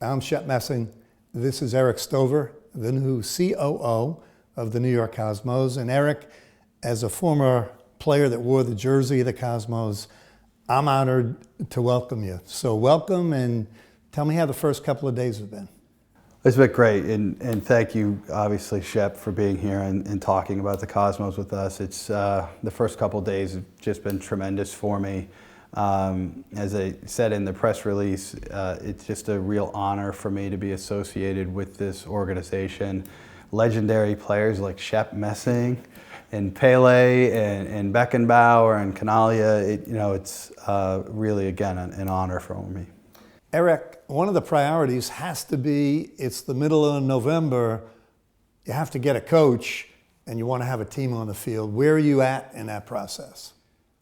I'm Shep Messing. This is Erik Stover, the new COO of the New York Cosmos. And Erik, as a former player that wore the jersey of the Cosmos, I'm honored to welcome you. So welcome, and tell me how the first couple of days have been. It's been great, and thank you, obviously, Shep, for being here and talking about the Cosmos with us. It's the first couple of days have just been tremendous for me. As I said in the press release, it's just a real honor for me to be associated with this organization. Legendary players like Shep Messing and Pele and Beckenbauer and Canalia. It's really, again, an honor for me. Erik, one of the priorities has to be, it's the middle of November, you have to get a coach and you want to have a team on the field. Where are you at in that process?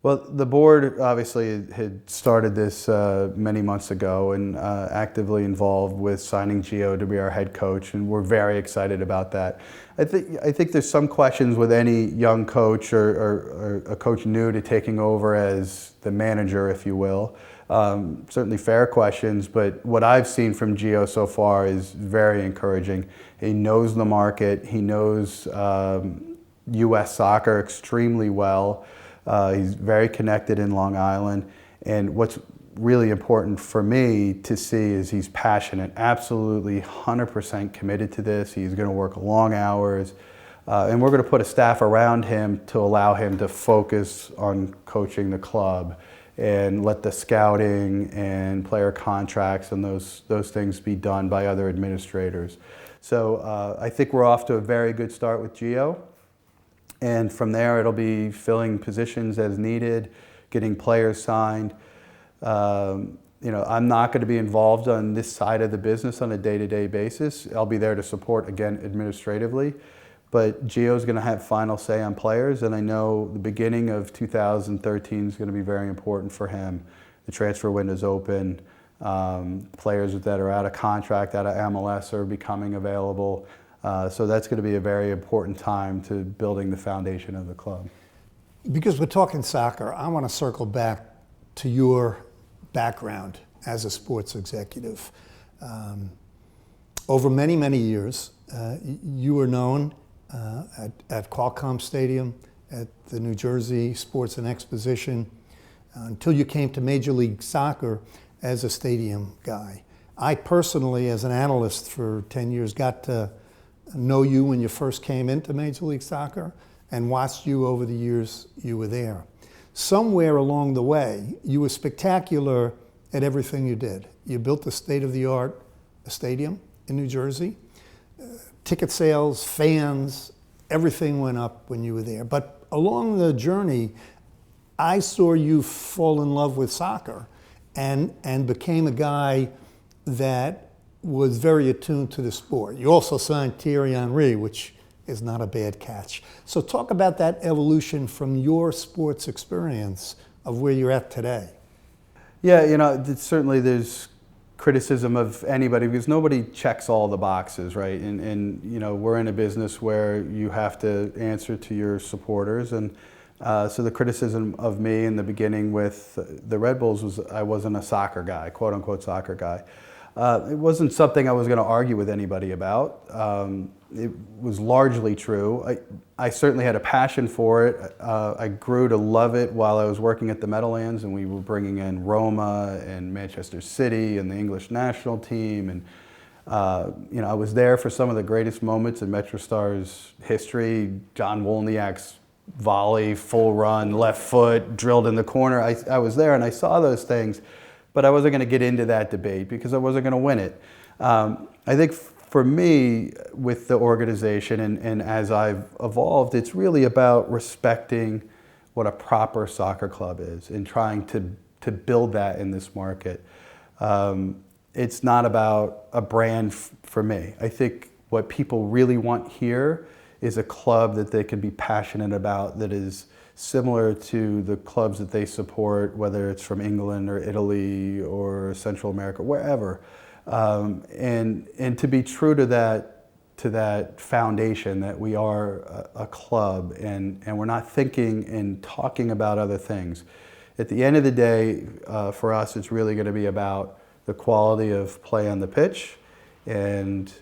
Well, the board obviously had started this many months ago and actively involved with signing Gio to be our head coach, and we're very excited about that. I think there's some questions with any young coach or a coach new to taking over as the manager, if you will. Certainly fair questions, but what I've seen from Gio so far is very encouraging. He knows the market, he knows U.S. soccer extremely well. He's very connected in Long Island, and what's really important for me to see is he's passionate, absolutely 100% committed to this. He's going to work long hours, and we're going to put a staff around him to allow him to focus on coaching the club and let the scouting and player contracts and those things be done by other administrators. So I think we're off to a very good start with Gio. And from there, it'll be filling positions as needed, getting players signed. I'm not going to be involved on this side of the business on a day-to-day basis. I'll be there to support, again, administratively. But Gio's going to have final say on players, and I know the beginning of 2013 is going to be very important for him. The transfer window's open. Players that are out of contract, out of MLS are becoming available. So that's going to be a very important time to building the foundation of the club. Because we're talking soccer, I want to circle back to your background as a sports executive. Over many, many years, you were known at Qualcomm Stadium, at the New Jersey Sports and Exposition, until you came to Major League Soccer as a stadium guy. I personally, as an analyst for 10 years, got to know you when you first came into Major League Soccer and watched you over the years you were there. Somewhere along the way, you were spectacular at everything you did. You built a state-of-the-art stadium in New Jersey. Ticket sales, fans, everything went up when you were there. But along the journey, I saw you fall in love with soccer and became a guy that was very attuned to the sport. You also signed Thierry Henry, which is not a bad catch. So talk about that evolution from your sports experience of where you're at today. Yeah, certainly there's criticism of anybody because nobody checks all the boxes, right? And we're in a business where you have to answer to your supporters. And so the criticism of me in the beginning with the Red Bulls was I wasn't a soccer guy, quote unquote soccer guy. It wasn't something I was going to argue with anybody about. It was largely true. I certainly had a passion for it. I grew to love it while I was working at the Meadowlands, and we were bringing in Roma and Manchester City and the English national team. And I was there for some of the greatest moments in MetroStar's history. John Wolniak's volley, full run, left foot, drilled in the corner. I was there and I saw those things. But I wasn't going to get into that debate because I wasn't going to win it. I think for me, with the organization and as I've evolved, it's really about respecting what a proper soccer club is and trying to build that in this market. It's not about a brand for me. I think what people really want here is a club that they can be passionate about, that is similar to the clubs that they support, whether it's from England or Italy or Central America, wherever. And to be true to that foundation, that we are a club and we're not thinking and talking about other things. At the end of the day, for us, it's really going to be about the quality of play on the pitch and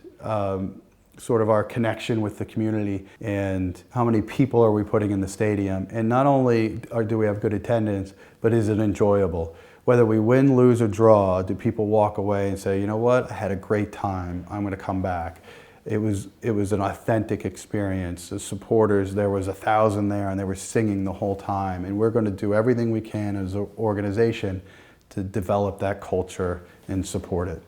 sort of our connection with the community and how many people are we putting in the stadium. And not only do we have good attendance, but is it enjoyable? Whether we win, lose, or draw, do people walk away and say, you know what, I had a great time, I'm going to come back. It was an authentic experience. The supporters, there was 1,000 there and they were singing the whole time. And we're going to do everything we can as an organization to develop that culture and support it.